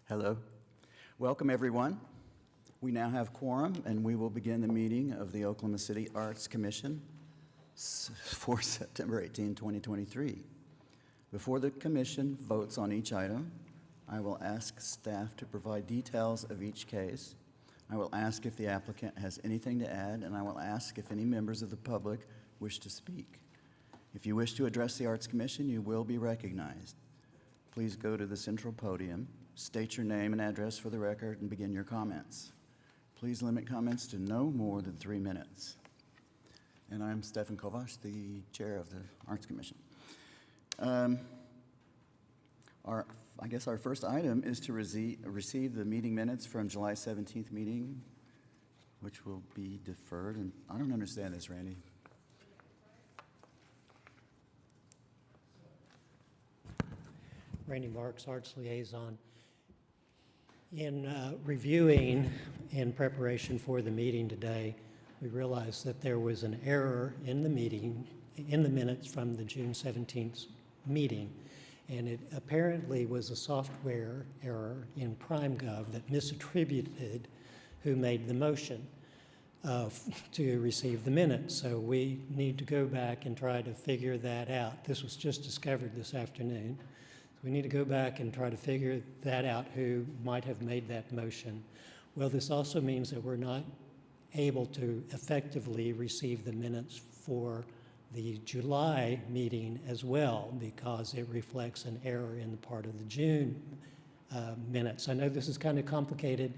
Hello. Welcome, everyone. We now have quorum, and we will begin the meeting of the Oklahoma City Arts Commission for September 18, 2023. Before the commission votes on each item, I will ask staff to provide details of each case. I will ask if the applicant has anything to add, and I will ask if any members of the public wish to speak. If you wish to address the Arts Commission, you will be recognized. Please go to the central podium, state your name and address for the record, and begin your comments. Please limit comments to no more than 3 minutes. And I'm Stefan Kovacs, the chair of the Arts Commission. I guess our first item is to receive the meeting minutes from July 17th meeting, which will be deferred. And I don't understand this, Randy. Randy Marks, Arts Liaison. In reviewing in preparation for the meeting today, we realized that there was an error in the minutes from the June 17th meeting, and it apparently was a software error in PrimeGov that misattributed who made the motion to receive the minutes. So we need to go back and try to figure that out. This was just discovered this afternoon. We need to go back and try to figure that out, who might have made that motion. Well, this also means that we're not able to effectively receive the minutes for the July meeting as well, because it reflects an error in the part of the June minutes. I know this is kind of complicated,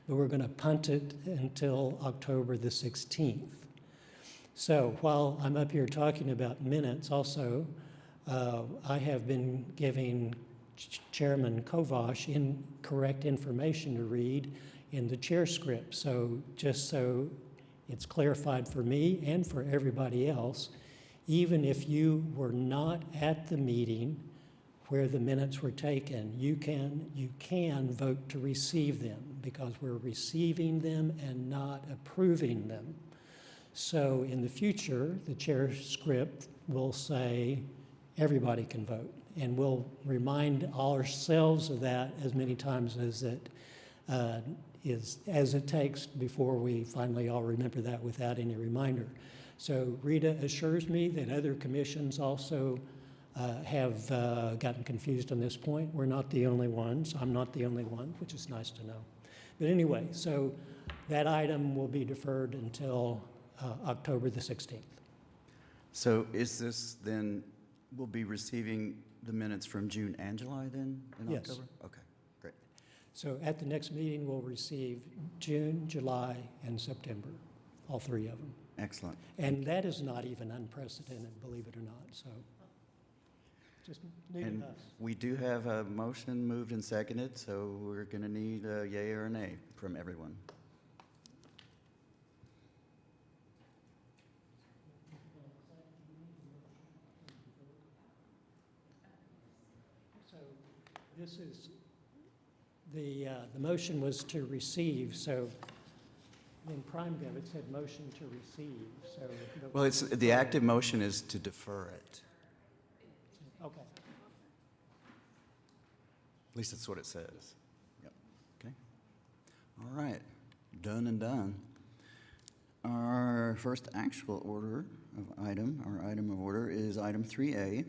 but we're going to punt it until October the 16th. So while I'm up here talking about minutes, also, I have been giving Chairman Kovacs incorrect information to read in the chair script. So just so it's clarified for me and for everybody else, even if you were not at the meeting where the minutes were taken, you can vote to receive them, because we're receiving them and not approving them. So in the future, the chair script will say, everybody can vote, and we'll remind ourselves of that as many times as it takes before we finally all remember that without any reminder. So Rita assures me that other commissions also have gotten confused on this point. We're not the only ones. I'm not the only one, which is nice to know. But anyway, so that item will be deferred until October the 16th. So is this then, we'll be receiving the minutes from June and July then in Yes. October? Okay, great. So at the next meeting, we'll receive June, July, and September, all three of them. Excellent. And that is not even unprecedented, believe it or not, so just new to And us. we do have a motion moved and seconded, so we're going to need a yay or a nay from everyone. So this is, the motion was to receive, so in PrimeGov it said motion to receive, so. Well, it's the active motion is to defer it. Okay. At least that's what it says. Yep. Okay. All right. Done and done. Our first actual item of order is item 3A,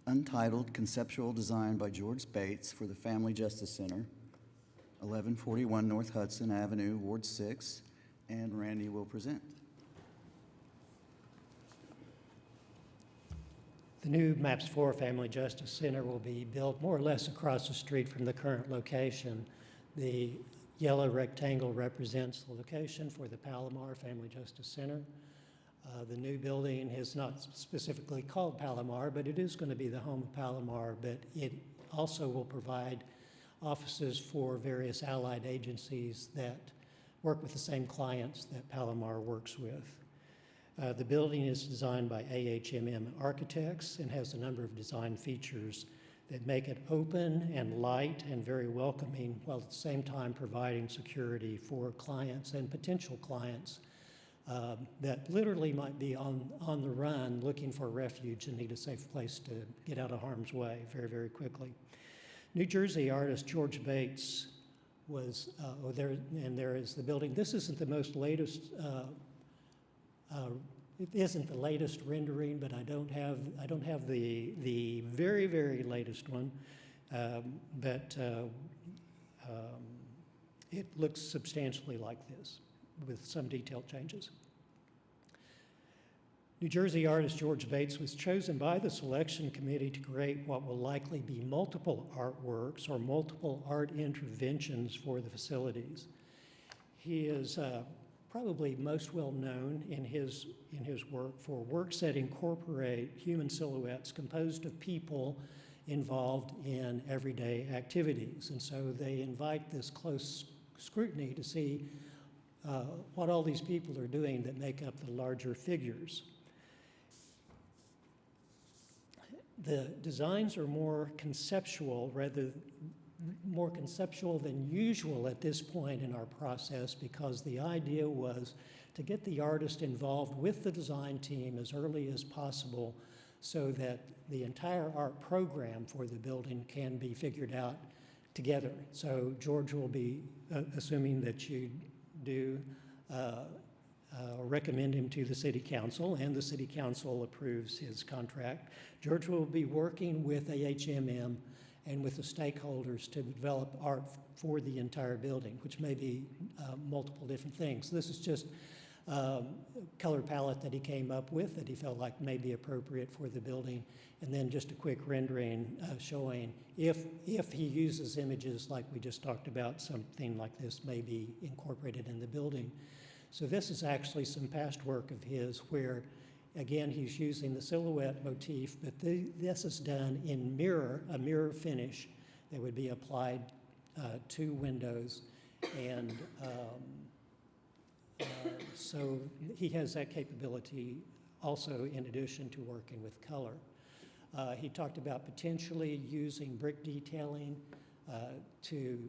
untitled Conceptual Design by George Bates for the Family Justice Center, 1141 North Hudson Avenue, Ward 6, and Randy will present. The new MAPS 4 Family Justice Center will be built more or less across the street from the current location. The yellow rectangle represents the location for the Palomar Family Justice Center. The new building is not specifically called Palomar, but it is going to be the home of Palomar, but it also will provide offices for various allied agencies that work with the same clients that Palomar works with. The building is designed by AHMM Architects and has a number of design features that make it open and light and very welcoming, while at the same time providing security for clients and potential clients that literally might be on the run looking for refuge and need a safe place to get out of harm's way very, very quickly. New Jersey artist George Bates was, there is the building. This isn't the most latest, it isn't the latest rendering, but I don't have the very, very latest one. But it looks substantially like this with some detail changes. New Jersey artist George Bates was chosen by the selection committee to create what will likely be multiple artworks or multiple art interventions for the facilities. He is probably most well known in his work for works that incorporate human silhouettes composed of people involved in everyday activities. And so they invite this close scrutiny to see what all these people are doing that make up the larger figures. The designs are more conceptual than usual at this point in our process, because the idea was to get the artist involved with the design team as early as possible so that the entire art program for the building can be figured out together. So George will be, assuming that you do recommend him to the city council and the city council approves his contract, George will be working with AHMM and with the stakeholders to develop art for the entire building, which may be multiple different things. This is just color palette that he came up with that he felt like may be appropriate for the building, and then just a quick rendering showing if he uses images like we just talked about, something like this may be incorporated in the building. So this is actually some past work of his where, again, he's using the silhouette motif, but this is done in a mirror finish that would be applied to windows. And so he has that capability also in addition to working with color. He talked about potentially using brick detailing to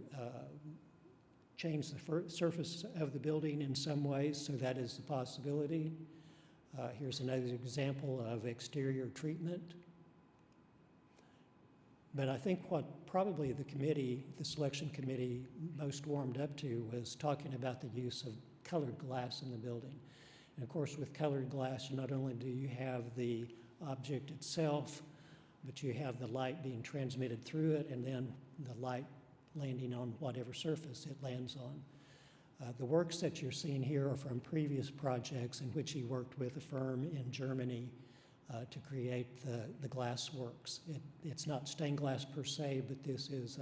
change the surface of the building in some ways, so that is a possibility. Here's another example of exterior treatment. But I think what probably the selection committee most warmed up to was talking about the use of colored glass in the building. And of course, with colored glass, not only do you have the object itself, but you have the light being transmitted through it and then the light landing on whatever surface it lands on. The works that you're seeing here are from previous projects in which he worked with a firm in Germany to create the glass works. It's not stained glass per se, but this is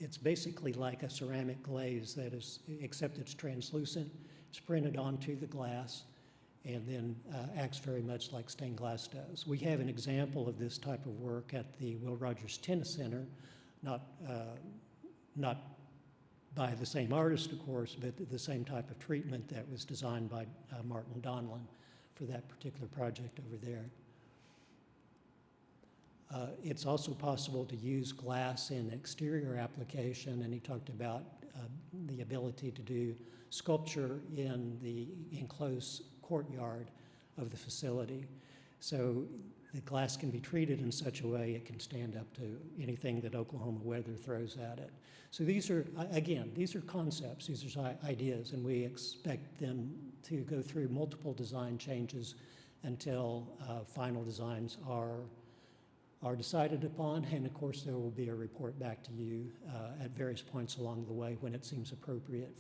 it's basically like a ceramic glaze that is, except it's translucent. It's printed onto the glass and then acts very much like stained glass does. We have an example of this type of work at the Will Rogers Tennis Center, not by the same artist, of course, but the same type of treatment that was designed by Martin Donlan for that particular project over there. It's also possible to use glass in exterior application, and he talked about the ability to do sculpture in the enclosed courtyard of the facility. So the glass can be treated in such a way it can stand up to anything that Oklahoma weather throws at it. So these are, again, these are concepts, these are ideas, and we expect them to go through multiple design changes until final designs are decided upon, and of course there will be a report back to you at various points along the way when it seems appropriate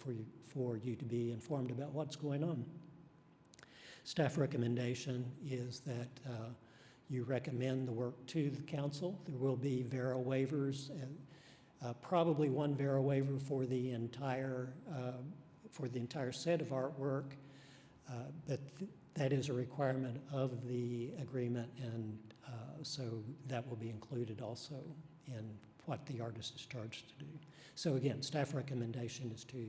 for you to be informed about what's going on. Staff recommendation is that you recommend the work to the council. There will be VERA waivers, probably one VERA waiver for the entire set of artwork, but that is a requirement of the agreement, and so that will be included also in what the artist is charged to do. So again, staff recommendation is to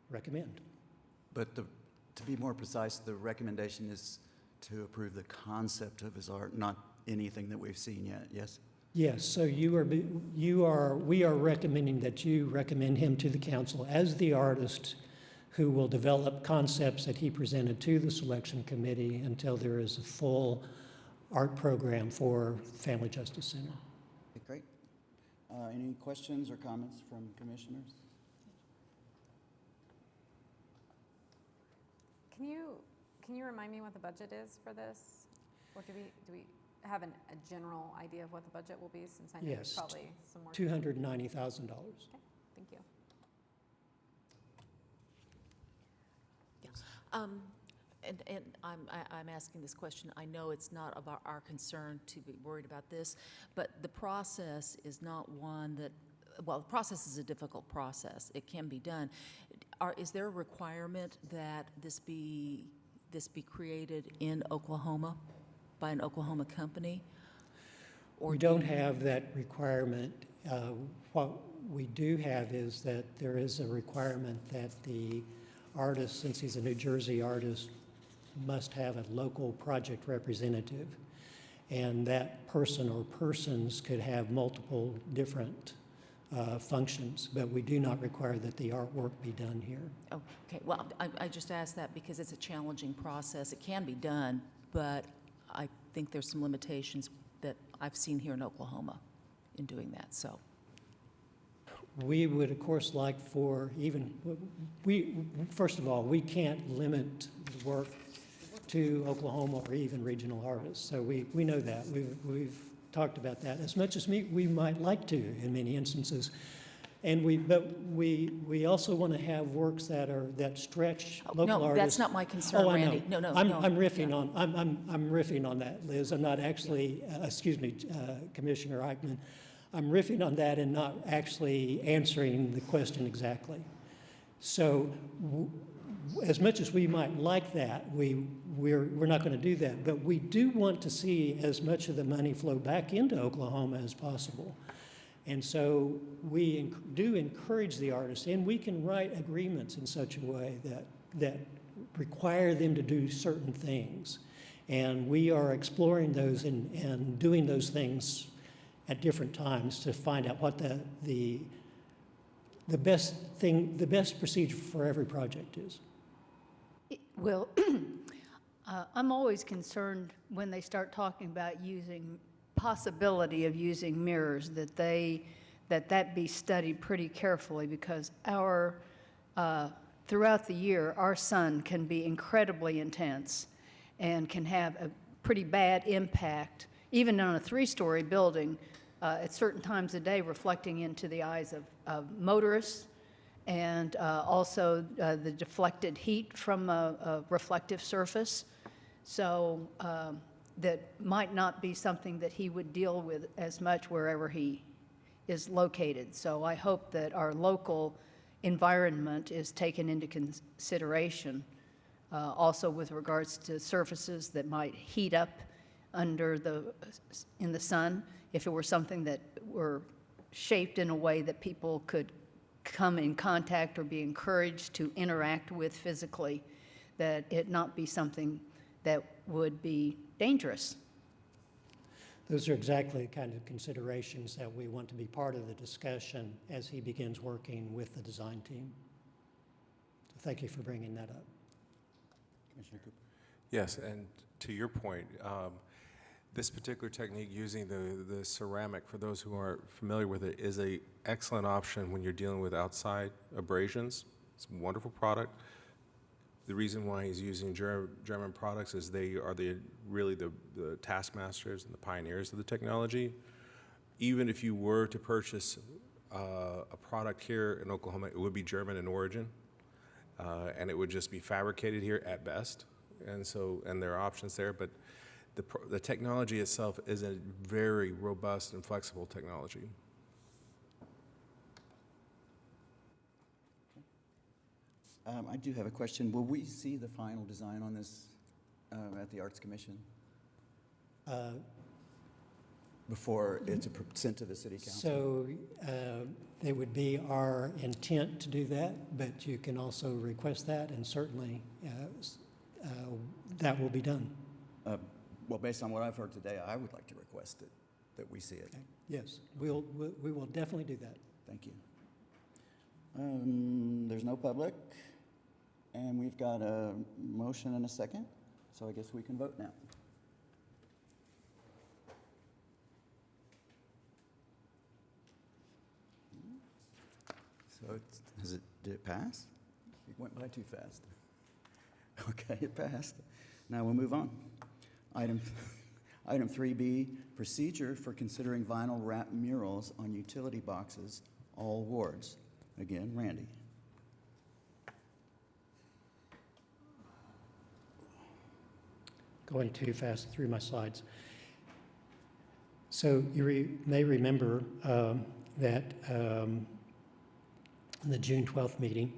recommend. But to be more precise, the recommendation is to approve the concept of his art, not anything that we've seen yet, yes? Yes, so we are recommending that you recommend him to the council as the artist who will develop concepts that he presented to the selection committee until there is a full art program for Family Justice Center. Okay, great. Any questions or comments from commissioners? Can you remind me what the budget is for this? Or do we have a general idea of what the budget will be, since I know there's Yes, probably some more? $290,000. Okay, thank you. And I'm asking this question, I know it's not about our concern to be worried about this, but the process is not one that, well, the process is a difficult process. It can be done. Is there a requirement that this be created in Oklahoma by an Oklahoma company? Or We don't have that requirement. What we do have is that there is a requirement that the artist, since he's a New Jersey artist, must have a local project representative. And that person or persons could have multiple different functions, but we do not require that the artwork be done here. Okay, well, I just asked that because it's a challenging process. It can be done, but I think there's some limitations that I've seen here in Oklahoma in doing that, so. We would, of course, like for first of all, we can't limit the work to Oklahoma or even regional artists. So we know that. We've talked about that as much as we might like to in many instances. But we also want to have works that stretch local artists. No, that's not my concern, I know. Randy. No. I'm riffing on that, Liz. I'm not actually, Commissioner Eichmann. I'm riffing on that and not actually answering the question exactly. So as much as we might like that, we're not going to do that. But we do want to see as much of the money flow back into Oklahoma as possible. And so we do encourage the artists, and we can write agreements in such a way that require them to do certain things. And we are exploring those and doing those things at different times to find out what the best procedure for every project is. Well, I'm always concerned when they start talking about possibility of using mirrors, that be studied pretty carefully, because throughout the year, our sun can be incredibly intense and can have a pretty bad impact, even on a 3-story building, at certain times of day, reflecting into the eyes of motorists, and also the deflected heat from a reflective surface. So that might not be something that he would deal with as much wherever he is located. So I hope that our local environment is taken into consideration, also with regards to surfaces that might heat up in the sun. If it were something that were shaped in a way that people could come in contact or be encouraged to interact with physically, that it not be something that would be dangerous. Those are exactly the kind of considerations that we want to be part of the discussion as he begins working with the design team. So thank you for bringing that up. Commissioner Cooper? Yes, and to your point, this particular technique using the ceramic, for those who aren't familiar with it, is an excellent option when you're dealing with outside abrasions. It's a wonderful product. The reason why he's using German products is they are really the taskmasters and the pioneers of the technology. Even if you were to purchase a product here in Oklahoma, it would be German in origin, and it would just be fabricated here at best. And there are options there, but the technology itself is a very robust and flexible technology. I do have a question. Will we see the final design on this at the Arts Commission before it's sent to the City Council? So it would be our intent to do that, but you can also request that, and certainly that will be done. Well, based on what I've heard today, I would like to request it, that we see it. Okay. Yes, we will definitely do that. Thank you. There's no public, and we've got a motion and a second, so I guess we can vote now. So did it pass? It went by too fast. Okay, it passed. Now we'll move on. Item 3B, procedure for considering vinyl wrap murals on utility boxes, all wards. Again, Randy. Going too fast through my slides. So you may remember that in the June 12th meeting,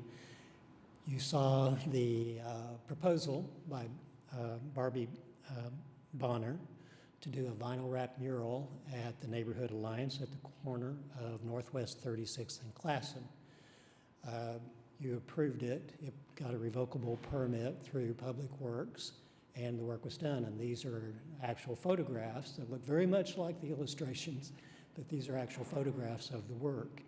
you saw the proposal by Barbie Bonner to do a vinyl wrap mural at the Neighborhood Alliance at the corner of Northwest 36th and Classen. You approved it. It got a revocable permit through Public Works, and the work was done. And these are actual photographs that look very much like the illustrations, but these are actual photographs of the work.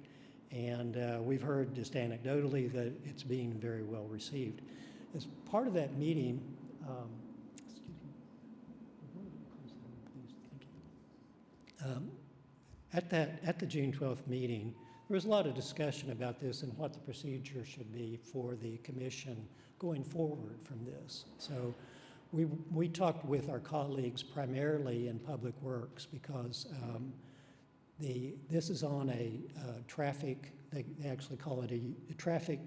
And we've heard just anecdotally that it's being very well received. As part of that meeting, at the June 12th meeting, there was a lot of discussion about this and what the procedure should be for the commission going forward from this. So we talked with our colleagues primarily in Public Works because this is on a traffic, they actually call it a traffic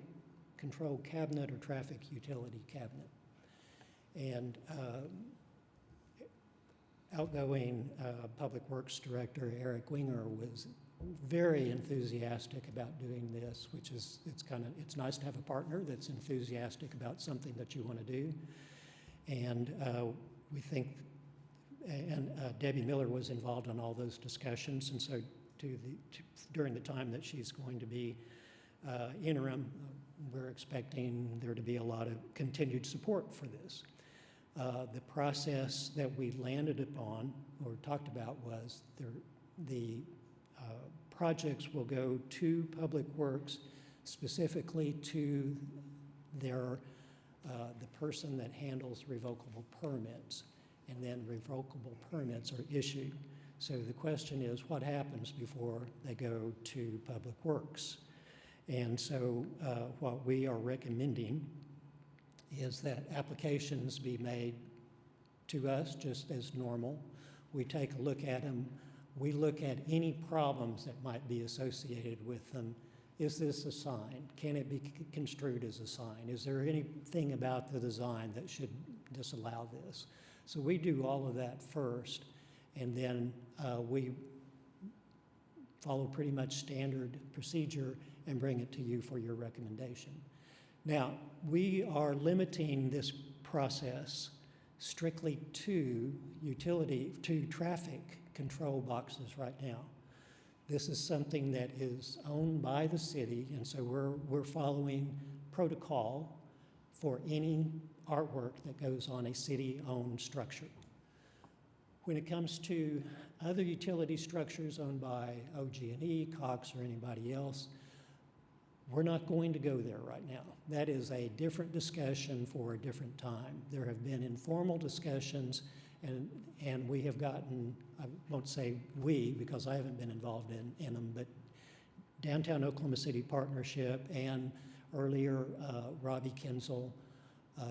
control cabinet or traffic utility cabinet. And outgoing Public Works Director Eric Winger was very enthusiastic about doing this, which is, it's nice to have a partner that's enthusiastic about something that you want to do. And we think, and Debbie Miller was involved in all those discussions, and so during the time that she's going to be interim, we're expecting there to be a lot of continued support for this. The process that we landed upon or talked about was the projects will go to Public Works, specifically to the person that handles revocable permits, and then revocable permits are issued. So the question is, what happens before they go to Public Works? And so what we are recommending is that applications be made to us just as normal. We take a look at them. We look at any problems that might be associated with them. Is this a sign? Can it be construed as a sign? Is there anything about the design that should disallow this? So we do all of that first, and then we follow pretty much standard procedure and bring it to you for your recommendation. Now, we are limiting this process strictly to traffic control boxes right now. This is something that is owned by the city, and so we're following protocol for any artwork that goes on a city-owned structure. When it comes to other utility structures owned by OG&E, Cox, or anybody else, we're not going to go there right now. That is a different discussion for a different time. There have been informal discussions, and we have gotten, I won't say we because I haven't been involved in them, but Downtown Oklahoma City Partnership and earlier Robbie Kinzel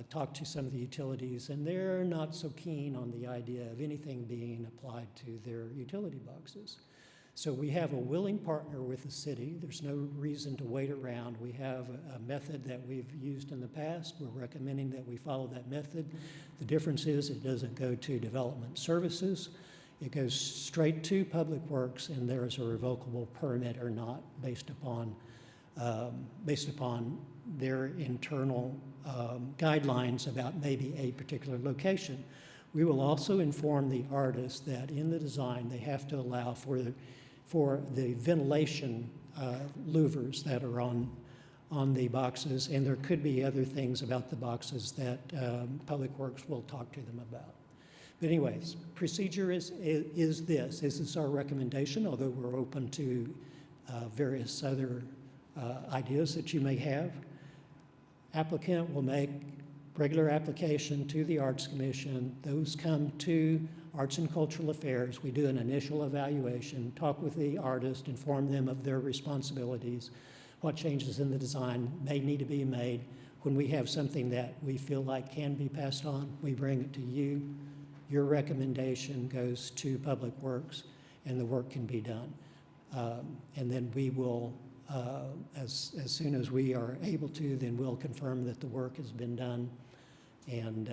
talked to some of the utilities, and they're not so keen on the idea of anything being applied to their utility boxes. So we have a willing partner with the city. There's no reason to wait around. We have a method that we've used in the past. We're recommending that we follow that method. The difference is it doesn't go to development services. It goes straight to Public Works, and there is a revocable permit or not based upon their internal guidelines about maybe a particular location. We will also inform the artist that in the design they have to allow for the ventilation louvers that are on the boxes, and there could be other things about the boxes that Public Works will talk to them about. But anyways, procedure is this. This is our recommendation, although we're open to various other ideas that you may have. Applicant will make regular application to the Arts Commission. Those come to Arts and Cultural Affairs. We do an initial evaluation, talk with the artist, inform them of their responsibilities. what changes in the design may need to be made. When we have something that we feel like can be passed on, we bring it to you. Your recommendation goes to Public Works, and the work can be done. And then we will, as soon as we are able to, then we'll confirm that the work has been done. And,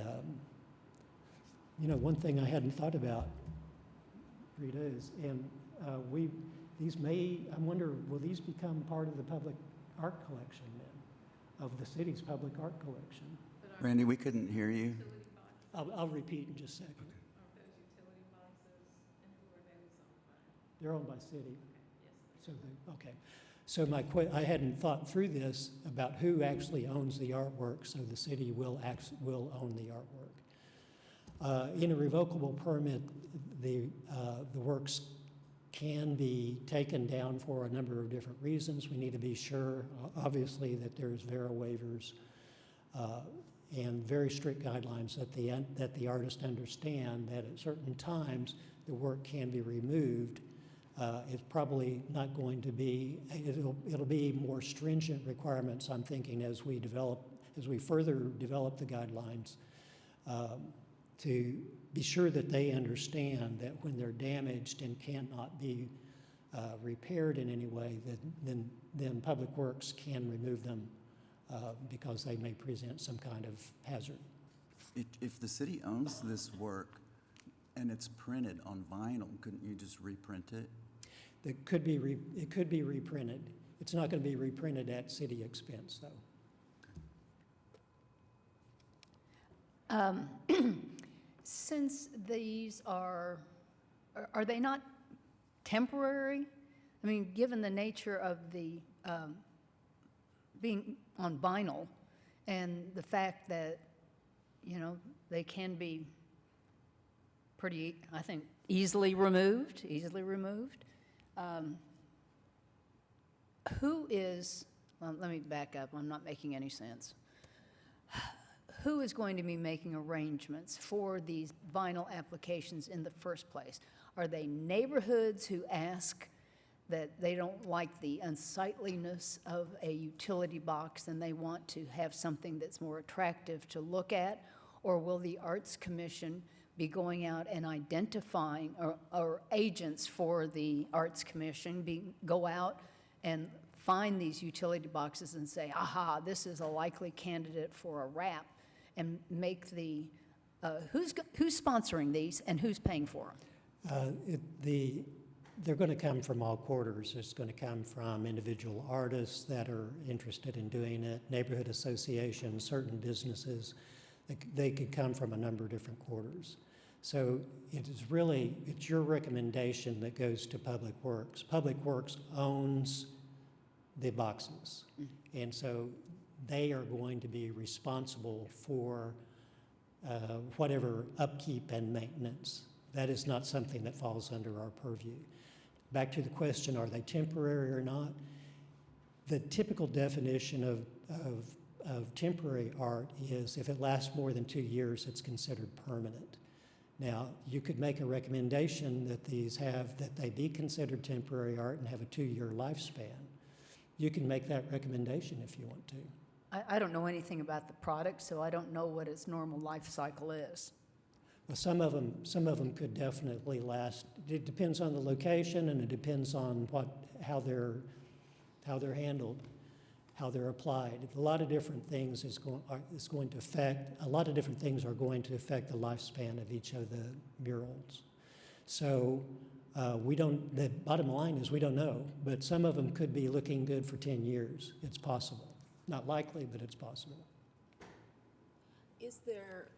you know, one thing I hadn't thought about, Rita, is, and I wonder, will these become part of the public art collection then, of the city's public art collection? Randy, we couldn't hear you. I'll repeat in just a second. They're owned by city. Okay. So I hadn't thought through this about who actually owns the artwork, so the city will own the artwork. In a revocable permit, the works can be taken down for a number of different reasons. We need to be sure, obviously, that there's VERA waivers and very strict guidelines that the artist understand that at certain times the work can be removed. It's probably not going to be, it'll be more stringent requirements, I'm thinking, as we further develop the guidelines, to be sure that they understand that when they're damaged and cannot be repaired in any way, then Public Works can remove them because they may present some kind of hazard. If the city owns this work and it's printed on vinyl, couldn't you just reprint it? It could be reprinted. It's not going to be reprinted at city expense, though. Since these are they not temporary? I mean, given the nature of the being on vinyl and the fact that, you know, they can be pretty, I think, easily removed. Well, let me back up. I'm not making any sense. Who is going to be making arrangements for these vinyl applications in the first place? Are they neighborhoods who ask that they don't like the unsightliness of a utility box and they want to have something that's more attractive to look at? Or will the Arts Commission be going out and identifying, or agents for the Arts Commission go out and find these utility boxes and say, aha, this is a likely candidate for a wrap, and make the, who's sponsoring these and who's paying for them? They're going to come from all quarters. It's going to come from individual artists that are interested in doing it, neighborhood associations, certain businesses. They could come from a number of different quarters. So it's your recommendation that goes to Public Works. Public Works owns the boxes. And so they are going to be responsible for whatever upkeep and maintenance. That is not something that falls under our purview. Back to the question, are they temporary or not? The typical definition of temporary art is if it lasts more than 2 years, it's considered permanent. Now, you could make a recommendation that that they be considered temporary art and have a 2-year lifespan. You can make that recommendation if you want to. I don't know anything about the product, so I don't know what its normal life cycle is. Well, some of them could definitely last. It depends on the location, and it depends on how they're handled, how they're applied. A lot of different things a lot of different things are going to affect the lifespan of each of the murals. So the bottom line is we don't know, but some of them could be looking good for 10 years. It's possible. Not likely, but it's possible. Is there,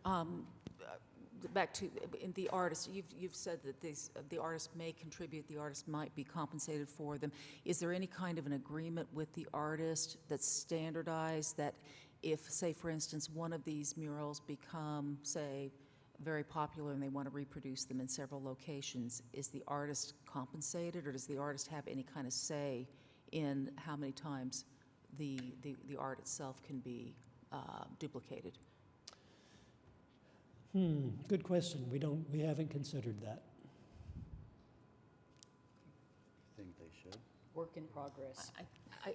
back to in the artists, you've said that the artist may contribute, the artist might be compensated for them. Is there any kind of an agreement with the artist that's standardized that if, say, for instance, one of these murals become, say, very popular and they want to reproduce them in several locations, is the artist compensated, or does the artist have any kind of say in how many times the art itself can be duplicated? Good question. We haven't considered that. Think they should? Work in progress.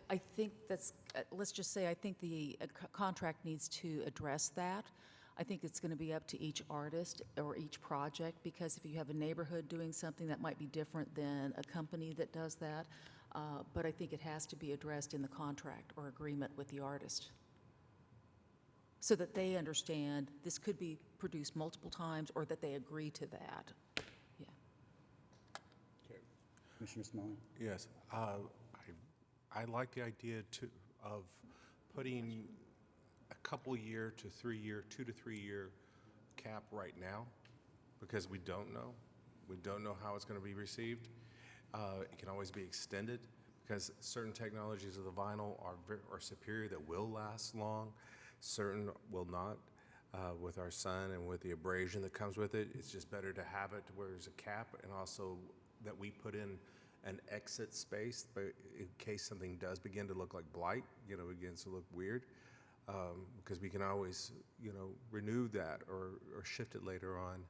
I think that's, let's just say, I think the contract needs to address that. I think it's going to be up to each artist or each project, because if you have a neighborhood doing something, that might be different than a company that does that. But I think it has to be addressed in the contract or agreement with the artist, so that they understand this could be produced multiple times, or that they agree to that. Yeah. Commissioner Smalley? Yes, I like the idea of putting a couple year to 3 year, 2 to 3 year cap right now, because we don't know. We don't know how it's going to be received. It can always be extended, because certain technologies of the vinyl are superior, that will last long. Certain will not. With our sun and with the abrasion that comes with it, it's just better to have it where there's a cap, and also that we put in an exit space, but in case something does begin to look like blight, begins to look weird, because we can always, renew that or shift it later on.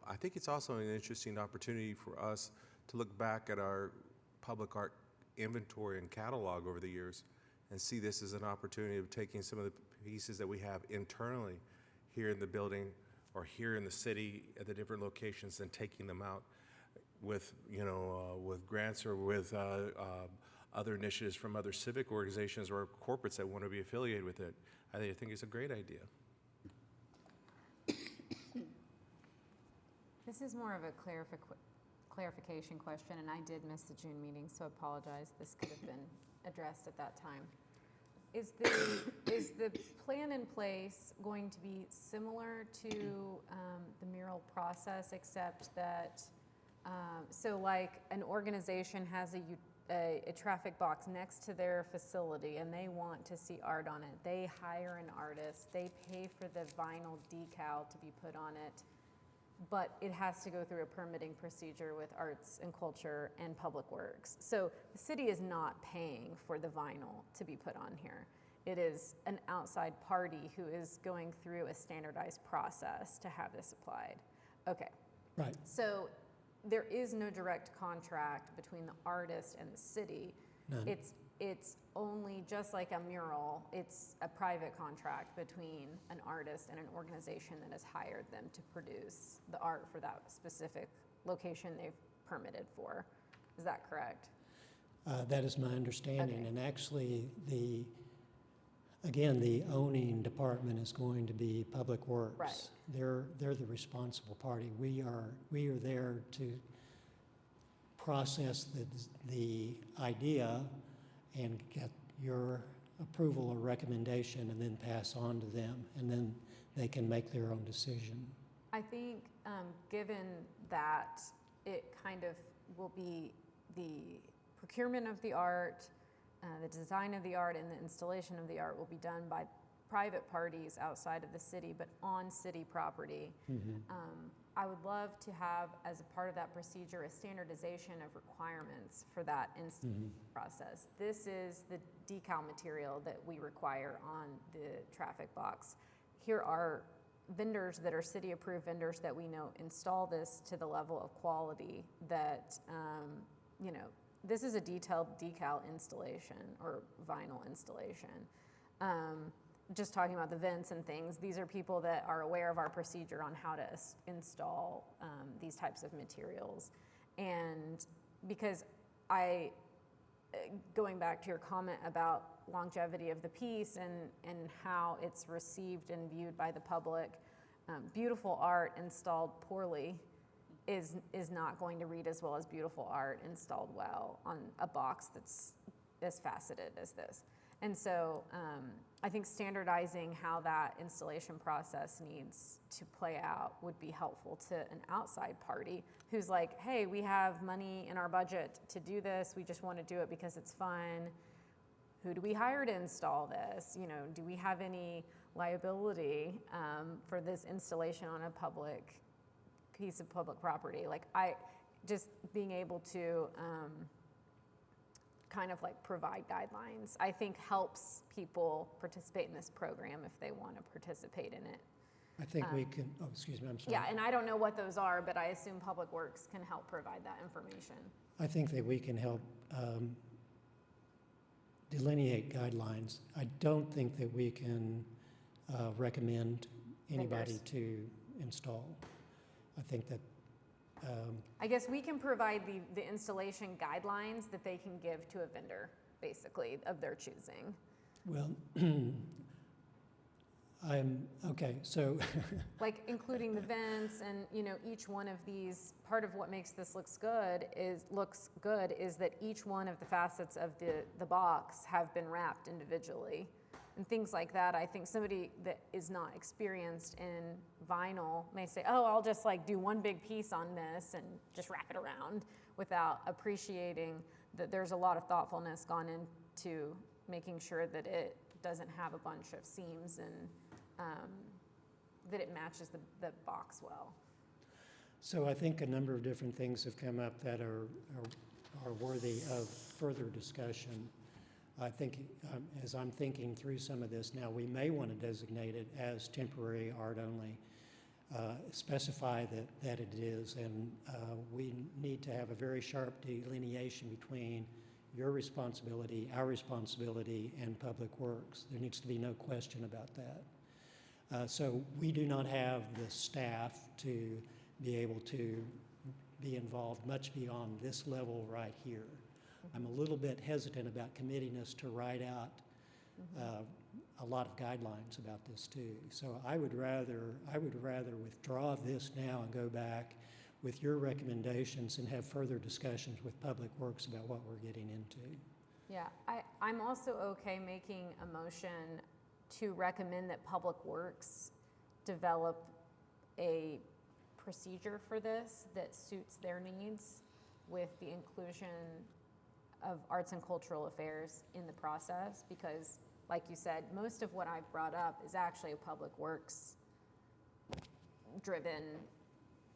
I think it's also an interesting opportunity for us to look back at our public art inventory and catalog over the years, and see this as an opportunity of taking some of the pieces that we have internally here in the building or here in the city at the different locations, and taking them out with, with grants or with other initiatives from other civic organizations or corporates that want to be affiliated with it. I think it's a great idea. This is more of a clarification question, and I did miss the June meeting, so apologize. This could have been addressed at that time. Is the plan in place going to be similar to the mural process, except that, so like an organization has a traffic box next to their facility and they want to see art on it. They hire an artist, they pay for the vinyl decal to be put on it, but it has to go through a permitting procedure with Arts and Culture and Public Works. So the city is not paying for the vinyl to be put on here. It is an outside party who is going through a standardized process to have this applied. Okay. Right. So there is no direct contract between the artist and the city. None. It's only, just like a mural, it's a private contract between an artist and an organization that has hired them to produce the art for that specific location they've permitted for. Is that correct? That is my understanding. Okay. And actually, the owning department is going to be Public Works. Right. They're the responsible party. We are there to process the idea and get your approval or recommendation, and then pass on to them, and then they can make their own decision. I think given that it kind of will be the procurement of the art, the design of the art, and the installation of the art will be done by private parties outside of the city, but on city property. I would love to have, as a part of that procedure, a standardization of requirements for that process. This is the decal material that we require on the traffic box. Here are vendors that are city-approved vendors that we know install this to the level of quality that, this is a detailed decal installation or vinyl installation. Just talking about the vents and things, these are people that are aware of our procedure on how to install these types of materials. And because going back to your comment about longevity of the piece and how it's received and viewed by the public, beautiful art installed poorly is not going to read as well as beautiful art installed well on a box that's as faceted as this. And so I think standardizing how that installation process needs to play out would be helpful to an outside party who's like, hey, we have money in our budget to do this. We just want to do it because it's fun. Who do we hire to install this? Do we have any liability for this installation on a public piece of public property? Like, just being able to kind of like provide guidelines, I think helps people participate in this program if they want to participate in it. I think we can, excuse me, I'm sorry. Yeah, and I don't know what those are, but I assume Public Works can help provide that information. I think that we can help delineate guidelines. I don't think that we can recommend anybody Vendors. to install. I think that, I guess we can provide the installation guidelines that they can give to a vendor, basically, of their choosing. well, okay, so, Like including the vents and, each one of these, part of what makes this looks good is that each one of the facets of the box have been wrapped individually. And things like that, I think somebody that is not experienced in vinyl may say, oh, I'll just like do one big piece on this and just wrap it around, without appreciating that there's a lot of thoughtfulness gone into making sure that it doesn't have a bunch of seams and that it matches the box well. so I think a number of different things have come up that are worthy of further discussion. I think, as I'm thinking through some of this now, we may want to designate it as temporary art only, specify that it is, and we need to have a very sharp delineation between your responsibility, our responsibility, and Public Works. There needs to be no question about that. So we do not have the staff to be able to be involved much beyond this level right here. I'm a little bit hesitant about committing us to write out a lot of guidelines about this too. So I would rather withdraw this now and go back with your recommendations and have further discussions with Public Works about what we're getting into. Yeah, I'm also okay making a motion to recommend that Public Works develop a procedure for this that suits their needs, with the inclusion of arts and cultural affairs in the process, because like you said, most of what I've brought up is actually a Public Works driven,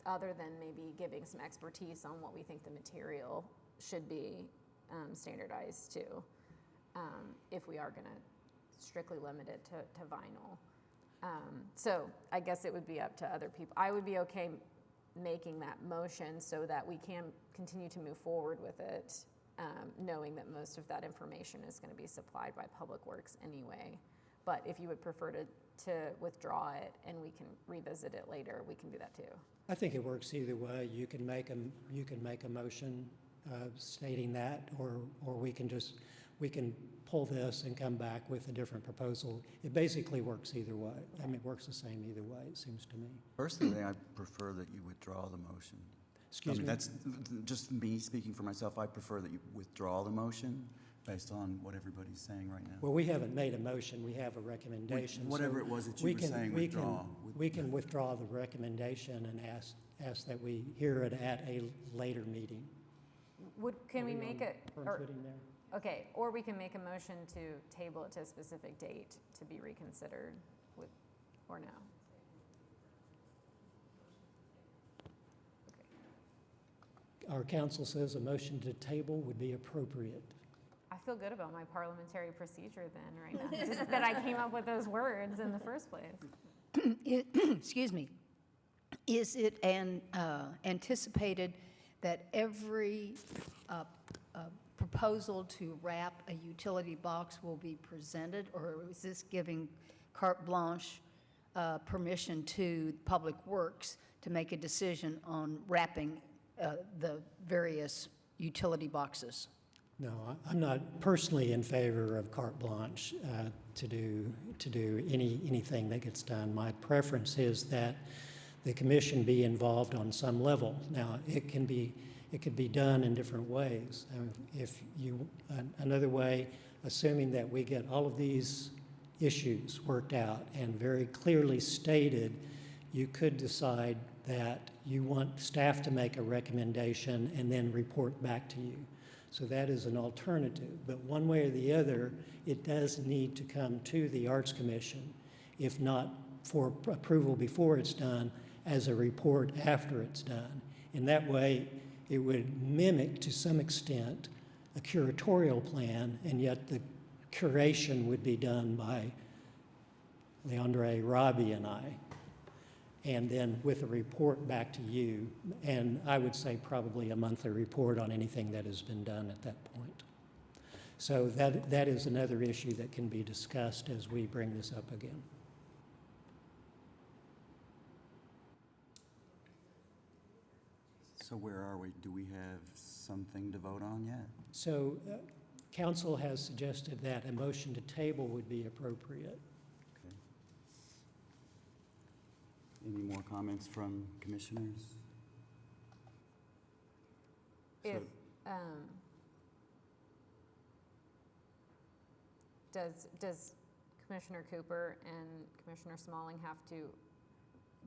other than maybe giving some expertise on what we think the material should be standardized to, if we are going to strictly limit it to vinyl. So I guess it would be up to other people. I would be okay making that motion so that we can continue to move forward with it, knowing that most of that information is going to be supplied by Public Works anyway. But if you would prefer to withdraw it and we can revisit it later, we can do that too. I think it works either way. You can make a motion stating that, or we can pull this and come back with a different proposal. It basically works either way. I mean, it works the same either way, it seems to me. Personally, I prefer that you withdraw the motion. Excuse me? That's just me speaking for myself. I prefer that you withdraw the motion based on what everybody's saying right now. Well, we haven't made a motion, we have a recommendation. so Whatever it was that you were saying, withdraw. We can withdraw the recommendation and ask that we hear it at a later meeting. Can we make it, Firm footing there? okay, or we can make a motion to table it to a specific date to be reconsidered with, or no? Our counsel says a motion to table would be appropriate. I feel good about my parliamentary procedure then right now, just that I came up with those words in the first place. Excuse me. Is it anticipated that every proposal to wrap a utility box will be presented, or is this giving carte blanche permission to Public Works to make a decision on wrapping the various utility boxes? No, I'm not personally in favor of carte blanche to do anything that gets done. My preference is that the commission be involved on some level. Now, it could be done in different ways. Another way, assuming that we get all of these issues worked out and very clearly stated, you could decide that you want staff to make a recommendation and then report back to you. So that is an alternative. But one way or the other, it does need to come to the Arts Commission, if not for approval before it's done, as a report after it's done. In that way, it would mimic to some extent a curatorial plan, and yet the curation would be done by Leandre, Robbie, and I, and then with a report back to you, and I would say probably a monthly report on anything that has been done at that point. So that is another issue that can be discussed as we bring this up again. So where are we? Do we have something to vote on yet? So council has suggested that a motion to table would be appropriate. Okay. Any more comments from commissioners? If, So- does Commissioner Cooper and Commissioner Smalling have to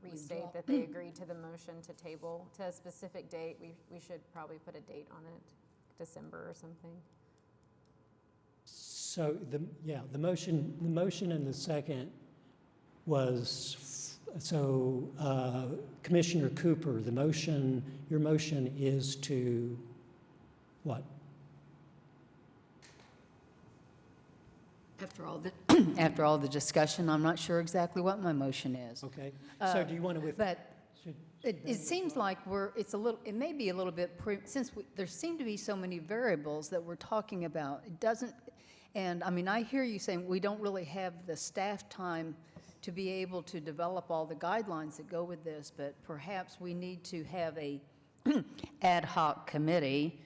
restate Withdraw. that they agreed to the motion to table to a specific date? We should probably put a date on it, December or something. So the motion and the second was, Commissioner Cooper, your motion is to what? After all the discussion, I'm not sure exactly what my motion is. Okay, so do you want to But it seems like it may be a little bit, since there seem to be so many variables that we're talking about, it doesn't, and I mean, I hear you saying we don't really have the staff time to be able to develop all the guidelines that go with this, but perhaps we need to have a ad hoc committee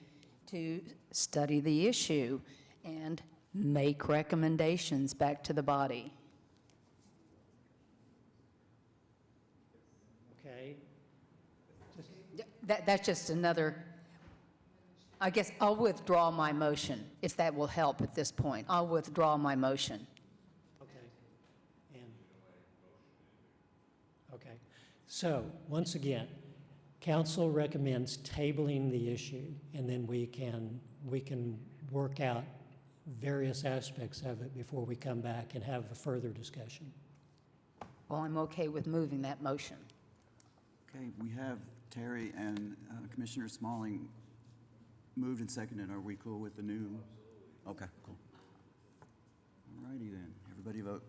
to study the issue and make recommendations back to the body. Okay, That's just another, I guess I'll withdraw my motion, if that will help at this point. I'll withdraw my motion. okay. Okay, so, once again, council recommends tabling the issue, and then we can work out various aspects of it before we come back and have a further discussion. Well, I'm okay with moving that motion. Okay, we have Terry and Commissioner Smalling moved and seconded. Are we cool with the new? Okay, cool. All righty then, everybody vote.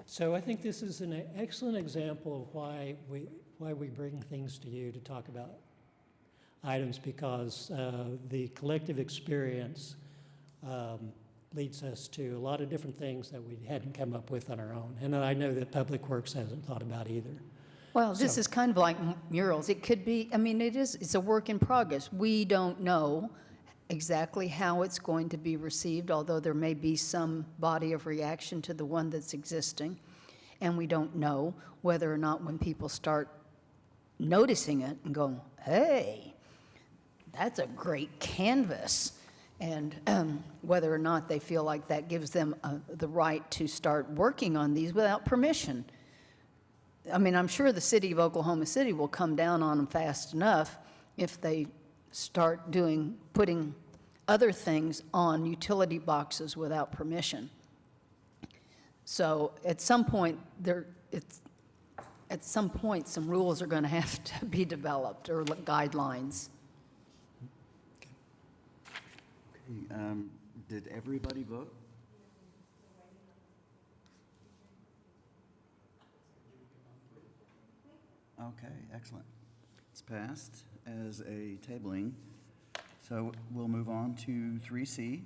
So I think this is an excellent example of why we bring things to you to talk about items, because the collective experience leads us to a lot of different things that we hadn't come up with on our own. And I know that Public Works hasn't thought about either. Well, this So- is kind of like murals. It could be, I mean, it's a work in progress. We don't know exactly how it's going to be received, although there may be some body of reaction to the one that's existing. And we don't know whether or not when people start noticing it and going, hey, that's a great canvas, and whether or not they feel like that gives them the right to start working on these without permission. I mean, I'm sure the city of Oklahoma City will come down on them fast enough if they start putting other things on utility boxes without permission. So at some point, some rules are going to have to be developed, or guidelines. Okay, did everybody vote? Okay, excellent. It's passed as a tabling. So we'll move on to 3C,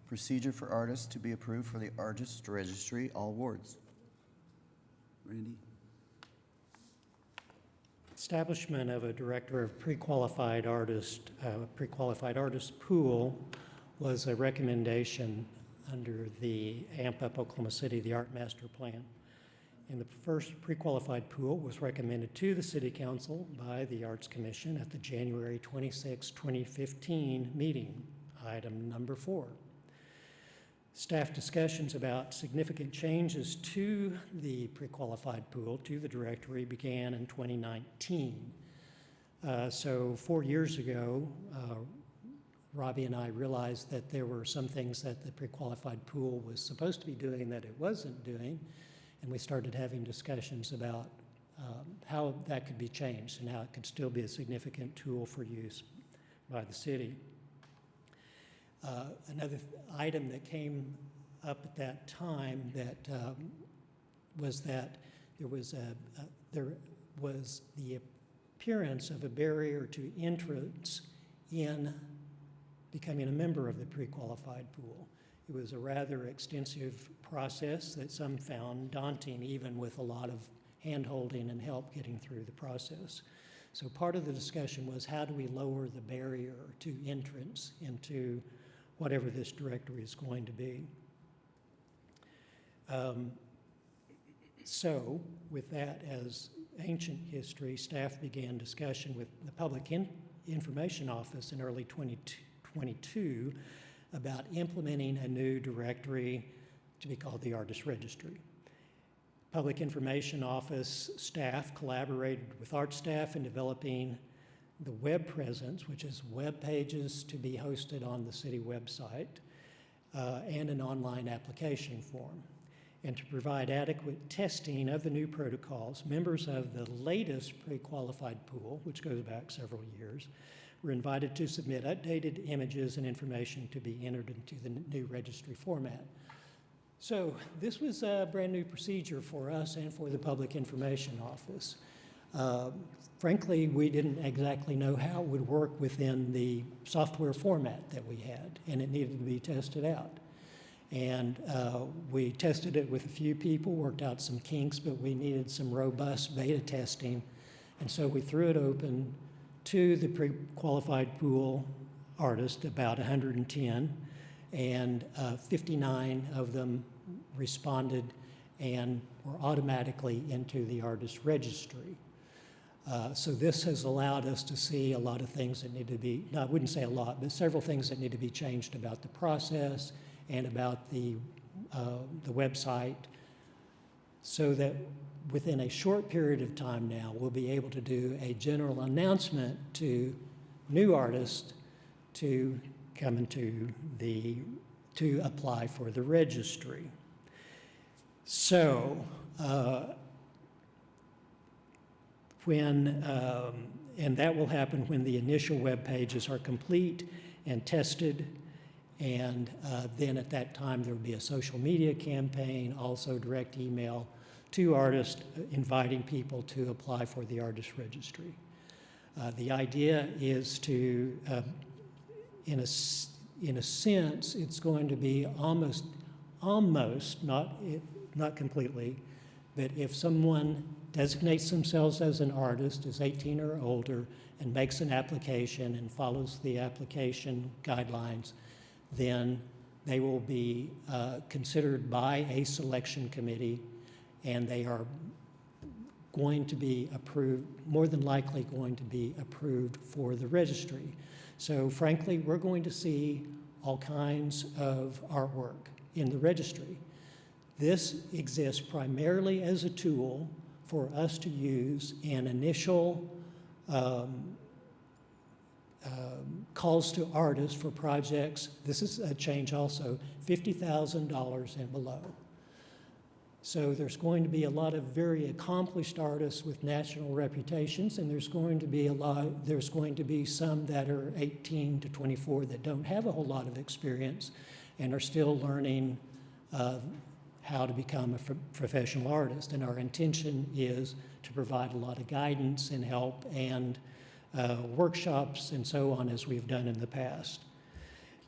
procedure for artists to be approved for the Artist Registry, all wards. Randy? Establishment of a director of pre-qualified artist pool was a recommendation under the AMP Up Oklahoma City, the Art Master Plan. And the first pre-qualified pool was recommended to the City Council by the Arts Commission at the January 26, 2015 meeting, item number 4. Staff discussions about significant changes to the pre-qualified pool, to the directory, began in 2019. So 4 years ago, Robbie and I realized that there were some things that the pre-qualified pool was supposed to be doing that it wasn't doing, and we started having discussions about how that could be changed and how it could still be a significant tool for use by the city. Another item that came up at that time that was that there was the appearance of a barrier to entrance in becoming a member of the pre-qualified pool. It was a rather extensive process that some found daunting, even with a lot of hand-holding and help getting through the process. So part of the discussion was, how do we lower the barrier to entrance into whatever this directory is going to be? So with that as ancient history, staff began discussion with the Public Information Office in early 2022 about implementing a new directory to be called the Artist Registry. Public Information Office staff collaborated with art staff in developing the web presence, which is web pages to be hosted on the city website, and an online application form. And to provide adequate testing of the new protocols, members of the latest pre-qualified pool, which goes back several years, were invited to submit updated images and information to be entered into the new registry format. So this was a brand new procedure for us and for the Public Information Office. Frankly, we didn't exactly know how it would work within the software format that we had, and it needed to be tested out. And we tested it with a few people, worked out some kinks, but we needed some robust beta testing. And so we threw it open to the pre-qualified pool artists, about 110, and 59 of them responded and were automatically into the artist registry. So this has allowed us to see a lot of things that need to be, no, I wouldn't say a lot, but several things that need to be changed about the process and about the website, so that within a short period of time now, we'll be able to do a general announcement to new artists to come into to apply for the registry. So, and that will happen when the initial web pages are complete and tested. And then at that time, there will be a social media campaign, also direct email to artists inviting people to apply for the artist registry. The idea is to, in a sense, it's going to be almost not completely, but if someone designates themselves as an artist, is 18 or older, and makes an application and follows the application guidelines, then they will be considered by a selection committee, and they are going to be approved, more than likely going to be approved for the registry. So frankly, we're going to see all kinds of artwork in the registry. This exists primarily as a tool for us to use in initial calls to artists for projects. This is a change also, $50,000 and below. So there's going to be a lot of very accomplished artists with national reputations, and there's going to be some that are 18 to 24 that don't have a whole lot of experience and are still learning how to become a professional artist. And our intention is to provide a lot of guidance and help and workshops and so on, as we've done in the past.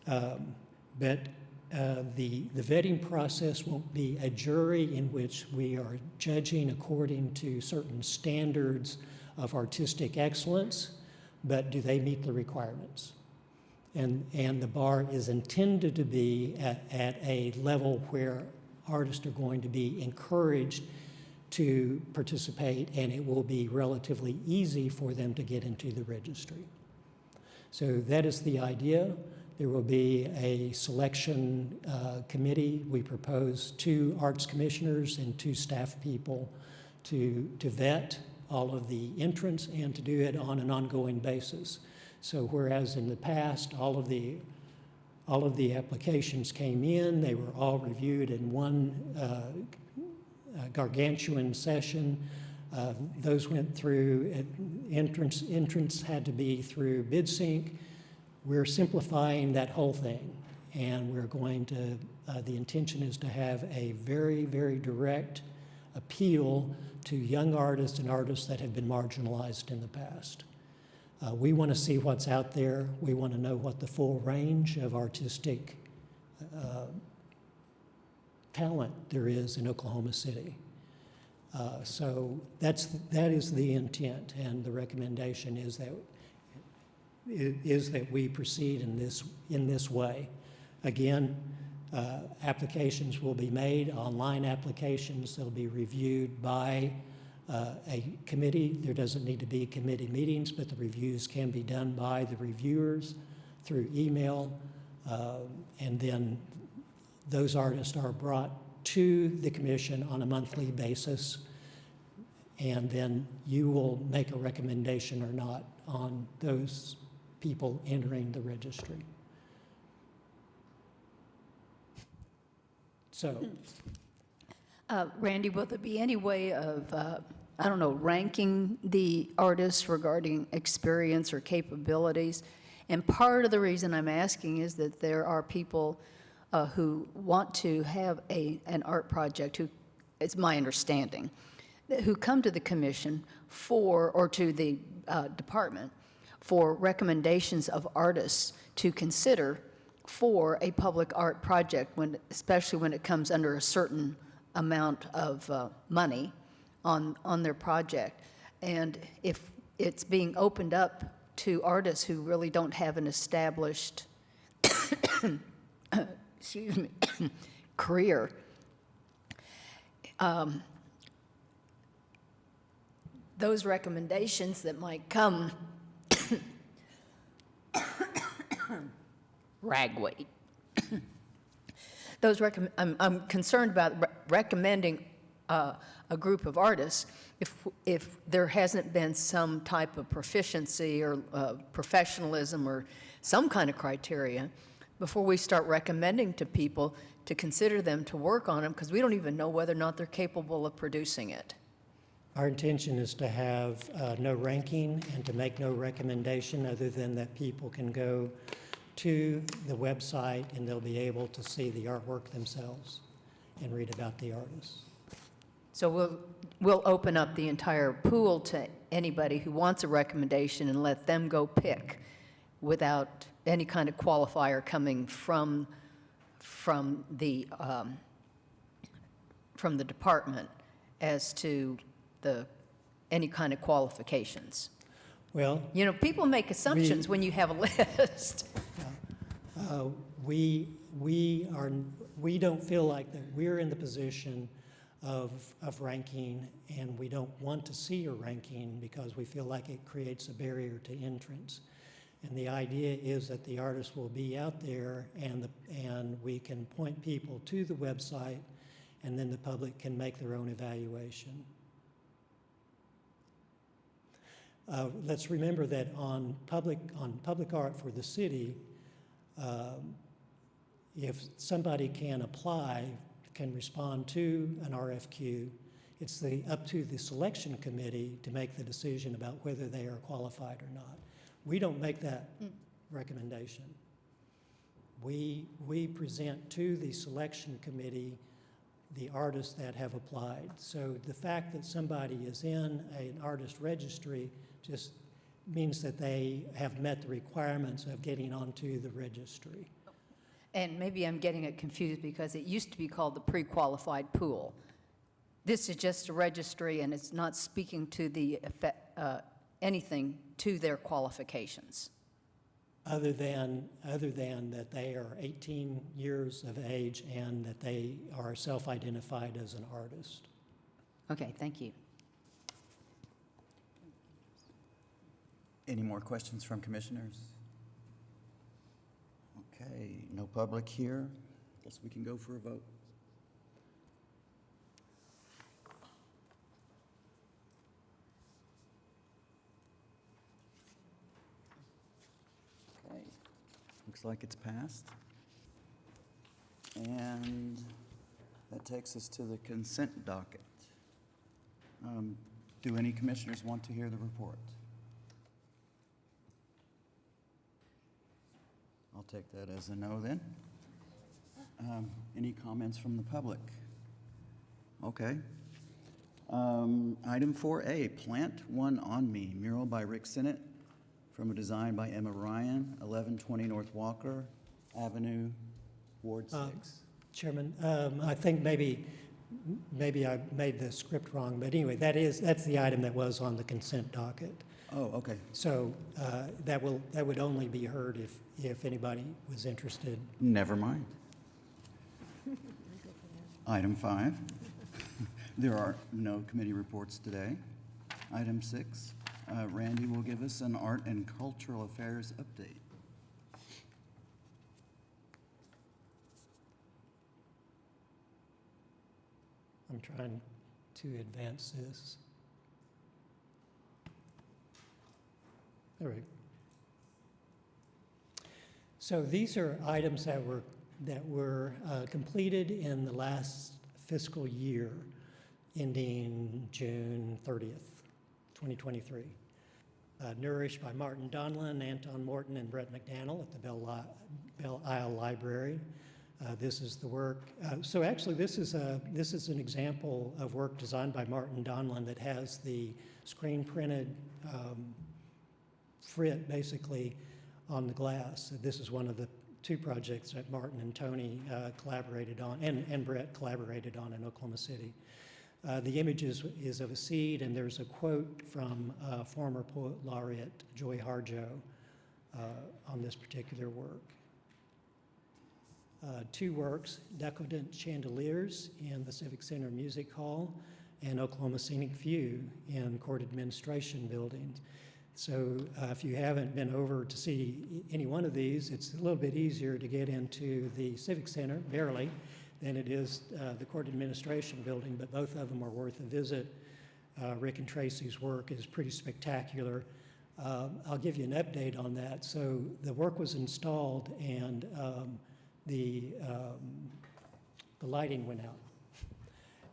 But the vetting process won't be a jury in which we are judging according to certain standards of artistic excellence, but do they meet the requirements? And the bar is intended to be at a level where artists are going to be encouraged to participate, and it will be relatively easy for them to get into the registry. So that is the idea. There will be a selection committee. We propose 2 arts commissioners and 2 staff people to vet all of the entrants and to do it on an ongoing basis. So whereas in the past, all of the applications came in, they were all reviewed in one gargantuan session. Those went through, entrance had to be through BidSync. We're simplifying that whole thing, and we're going to, the intention is to have a very, very direct appeal to young artists and artists that have been marginalized in the past. We want to see what's out there. We want to know what the full range of artistic talent there is in Oklahoma City. So that is the intent, and the recommendation is that we proceed in this way. Again, applications will be made, online applications. They'll be reviewed by a committee. There doesn't need to be committee meetings, but the reviews can be done by the reviewers through email, and then those artists are brought to the commission on a monthly basis, and then you will make a recommendation or not on those people entering the registry. So, Randy, will there be any way of, I don't know, ranking the artists regarding experience or capabilities? And part of the reason I'm asking is that there are people who want to have an art project, who, it's my understanding, who come to the commission or to the department for recommendations of artists to consider for a public art project, especially when it comes under a certain amount of money on their project. And if it's being opened up to artists who really don't have an established excuse me, career, those recommendations that might come ragweed. I'm concerned about recommending a group of artists if there hasn't been some type of proficiency or professionalism or some kind of criteria before we start recommending to people to consider them to work on them, because we don't even know whether or not they're capable of producing it. our intention is to have no ranking and to make no recommendation other than that people can go to the website and they'll be able to see the artwork themselves and read about the artists. So we'll open up the entire pool to anybody who wants a recommendation and let them go pick without any kind of qualifier coming from the department as to any kind of qualifications. Well, You know, people make assumptions when you have a list. we don't feel like that we're in the position of ranking, and we don't want to see a ranking because we feel like it creates a barrier to entrance. And the idea is that the artists will be out there, and we can point people to the website, and then the public can make their own evaluation. Let's remember that on public art for the city, if somebody can apply, can respond to an RFQ, it's up to the selection committee to make the decision about whether they are qualified or not. We don't make that recommendation. We present to the selection committee the artists that have applied. So the fact that somebody is in an artist registry just means that they have met the requirements of getting onto the registry. And maybe I'm getting it confused because it used to be called the pre-qualified pool. This is just a registry, and it's not speaking to the anything to their qualifications. Other than that they are 18 years of age and that they are self-identified as an artist. Okay, thank you. Any more questions from commissioners? Okay, no public here. Guess we can go for a vote. Okay, looks like it's passed. And that takes us to the consent docket. Do any commissioners want to hear the report? I'll take that as a no then. Any comments from the public? Okay. Item 4A, Plant One on Me, mural by Rick Sinnott from a design by Emma Ryan, 1120 North Walker Avenue, Ward 6. Chairman, I think maybe I made the script wrong, but anyway, that's the item that was on the consent docket. Oh, okay. So that would only be heard if anybody was interested. Never mind. Item 5, there are no committee reports today. Item 6, Randy will give us an art and cultural affairs update. I'm trying to advance this. There we go. So these are items that were completed in the last fiscal year, ending June 30th, 2023. Nourished by Martin Donlin, Anton Morton, and Brett McDaniel at the Belle Isle Library. This is the work. So actually, this is an example of work designed by Martin Donlin that has the screen printed frit basically on the glass. This is one of the 2 projects that Martin and Tony collaborated on, and Brett collaborated on in Oklahoma City. The image is of a seed, and there's a quote from former poet laureate Joy Harjo on this particular work. 2 works, Decadent Chandeliers in the Civic Center Music Hall and Oklahoma Scenic View in Court Administration Buildings. So if you haven't been over to see any one of these, it's a little bit easier to get into the Civic Center, barely, than it is the Court Administration Building, but both of them are worth a visit. Rick and Tracy's work is pretty spectacular. I'll give you an update on that. So the work was installed, and the lighting went out,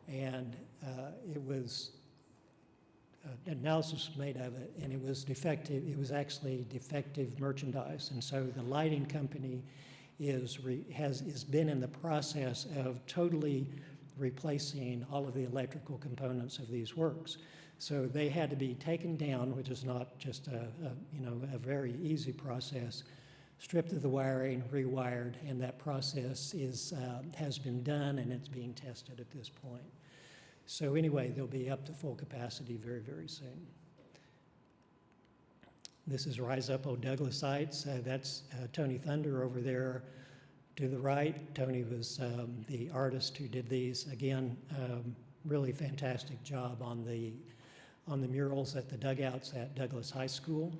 and it was analysis made of it, and it was defective. It was actually defective merchandise, and so the lighting company has been in the process of totally replacing all of the electrical components of these works. So they had to be taken down, which is not just a very easy process. Stripped of the wiring, rewired, and that process has been done, and it's being tested at this point. So anyway, they'll be up to full capacity very, very soon. This is Rise Up, O Douglas Heights. That's Tony Thunder over there to the right. Tony was the artist who did these. Again, really fantastic job on the murals at the dugouts at Douglas High School.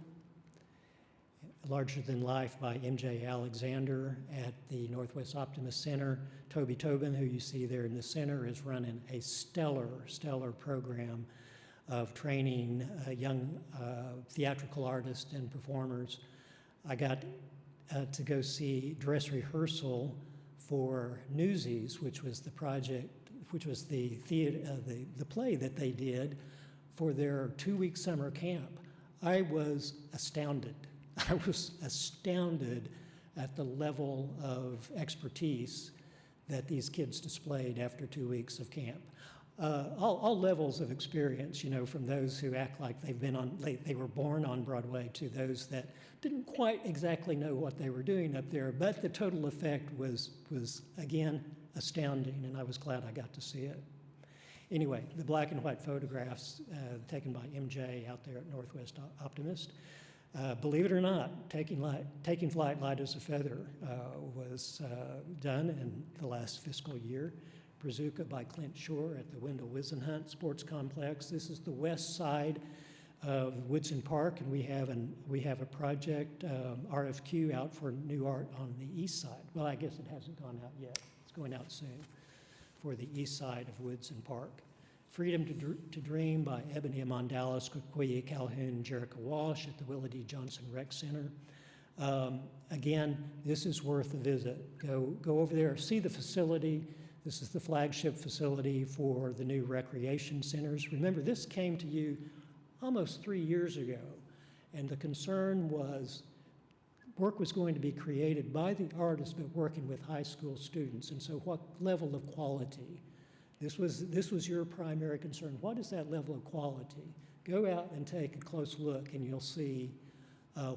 Larger Than Life by M.J. Alexander at the Northwest Optimist Center. Toby Tobin, who you see there in the center, is running a stellar program of training young theatrical artists and performers. I got to go see dress rehearsal for Newsies, which was the project, which was the play that they did for their 2-week summer camp. I was astounded. I was astounded at the level of expertise that these kids displayed after 2 weeks of camp. All levels of experience, from those who act like they were born on Broadway to those that didn't quite exactly know what they were doing up there, but the total effect was again, astounding, and I was glad I got to see it. Anyway, the black and white photographs taken by MJ out there at Northwest Optimist. Believe it or not, Taking Flight Light as a Feather was done in the last fiscal year. Brazuca by Clint Shore at the Wendell Wisenhunt Sports Complex. This is the west side of Woodson Park, and we have a project, RFQ, out for new art on the east side. Well, I guess it hasn't gone out yet. It's going out soon for the east side of Woodson Park. Freedom to Dream by Ebony Amondalis, Kukui Calhoun, Jerica Walsh at the Willa D. Johnson Rec Center. Again, this is worth a visit. Go over there, see the facility. This is the flagship facility for the new recreation centers. Remember, this came to you almost 3 years ago, and the concern was work was going to be created by the artists, but working with high school students, and so what level of quality? This was your primary concern. What is that level of quality? Go out and take a close look, and you'll see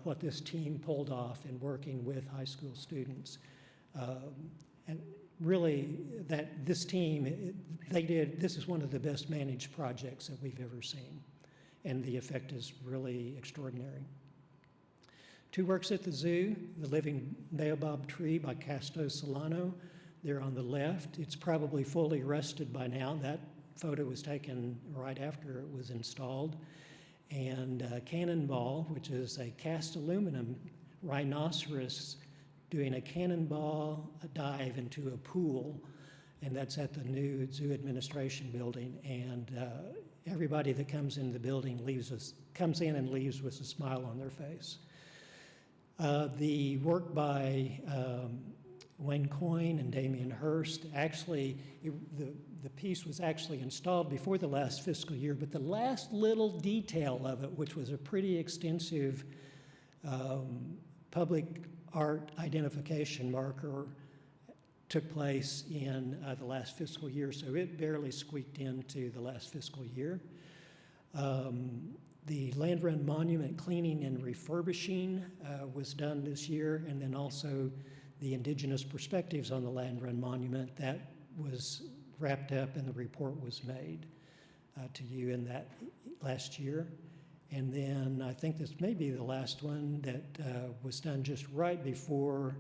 what this team pulled off in working with high school students. And really, that this team, this is one of the best managed projects that we've ever seen. And the effect is really extraordinary. Two works at the zoo, The Living Baobab Tree by Casto Solano. They're on the left. It's probably fully rusted by now. That photo was taken right after it was installed. And Cannonball, which is a cast aluminum rhinoceros doing a cannonball dive into a pool, and that's at the new Zoo Administration building. And everybody that comes in the building comes in and leaves with a smile on their face. The work by Wayne Coyne and Damian Hurst, actually, the piece was actually installed before the last fiscal year, but the last little detail of it, which was a pretty extensive public art identification marker, took place in the last fiscal year, so it barely squeaked into the last fiscal year. The Land Run Monument cleaning and refurbishing was done this year, and then also the Indigenous perspectives on the Land Run Monument, that was wrapped up and the report was made to you in that last year. And then I think this may be the last one that was done just right before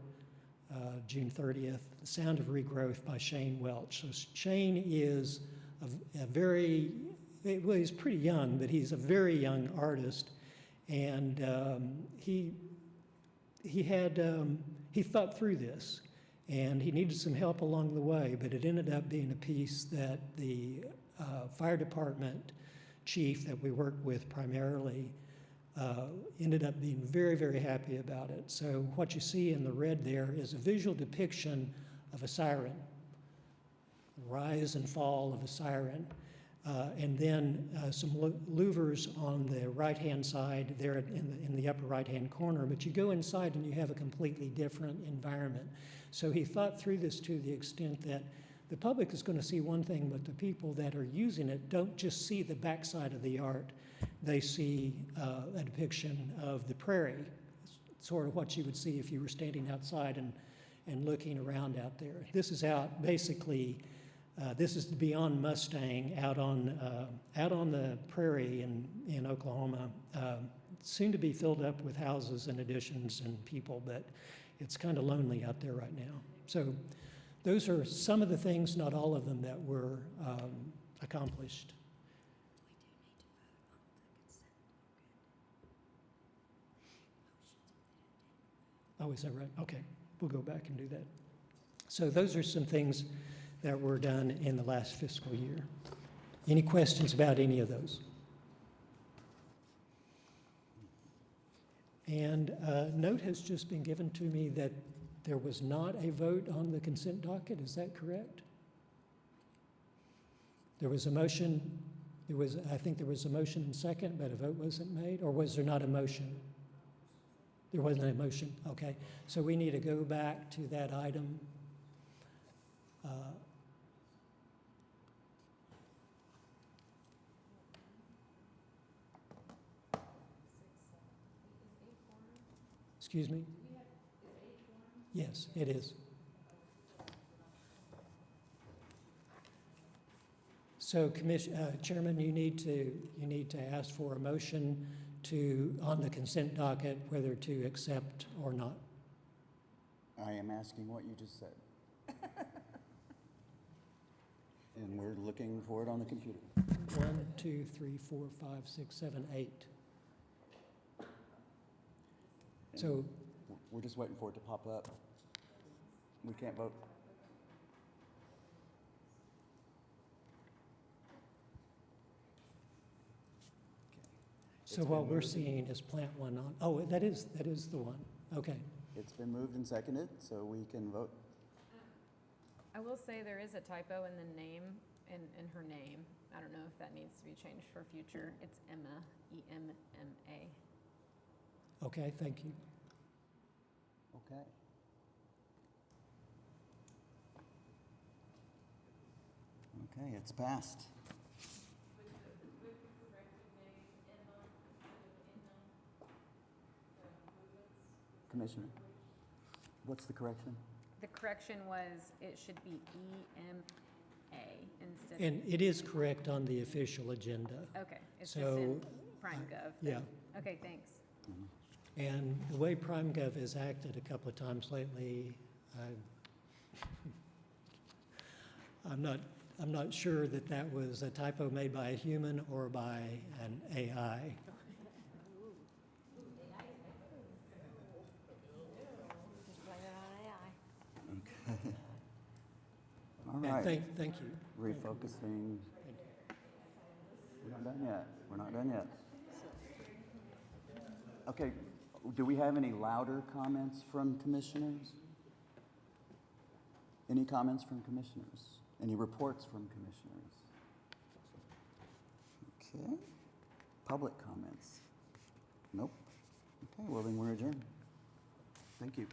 June 30th, The Sound of Regrowth by Shane Welch. So Shane is well, he's pretty young, but he's a very young artist. And he thought through this, and he needed some help along the way, but it ended up being a piece that the fire department chief that we work with primarily ended up being very, very happy about it. So what you see in the red there is a visual depiction of a siren, the rise and fall of a siren. And then some louvers on the right-hand side there in the upper right-hand corner, but you go inside and you have a completely different environment. So he thought through this to the extent that the public is going to see one thing, but the people that are using it don't just see the backside of the art. They see a depiction of the prairie, sort of what you would see if you were standing outside and looking around out there. This is out basically. This is beyond Mustang, out on the prairie in Oklahoma, soon to be filled up with houses and additions and people, but it's kind of lonely out there right now. So those are some of the things, not all of them, that were accomplished. Oh, is that right? Okay, we'll go back and do that. So those are some things that were done in the last fiscal year. Any questions about any of those? And a note has just been given to me that there was not a vote on the consent docket. Is that correct? There was a motion. I think there was a motion and second, but a vote wasn't made. Or was there not a motion? There wasn't a motion. Okay. So we need to go back to that item. Excuse me? Yes, it is. So, Chairman, you need to ask for a motion on the consent docket whether to accept or not. I am asking what you just said. And we're looking for it on the computer. 1, 2, 3, 4, 5, 6, 7, 8. So we're just waiting for it to pop up. We can't vote. So what we're seeing is plant one on, oh, that is the one. Okay. It's been moved and seconded, so we can vote. I will say there is a typo in the name, in her name. I don't know if that needs to be changed for future. It's Emma, E-M-M-A. Okay, thank you. Okay. Okay, it's passed. Commissioner? What's the correction? The correction was, it should be EMA instead of, And it is correct on the official agenda. okay, it's just in So, PrimeGov. Yeah. Okay, thanks. And the way PrimeGov has acted a couple of times lately, I'm not sure that that was a typo made by a human or by an AI. Just blame it on AI. Okay. All And right. thank you. Refocusing. We're not done yet. We're not done yet. Okay, do we have any louder comments from commissioners? Any comments from commissioners? Any reports from commissioners? Okay. Public comments? Nope. Okay, well then we're adjourned. Thank you.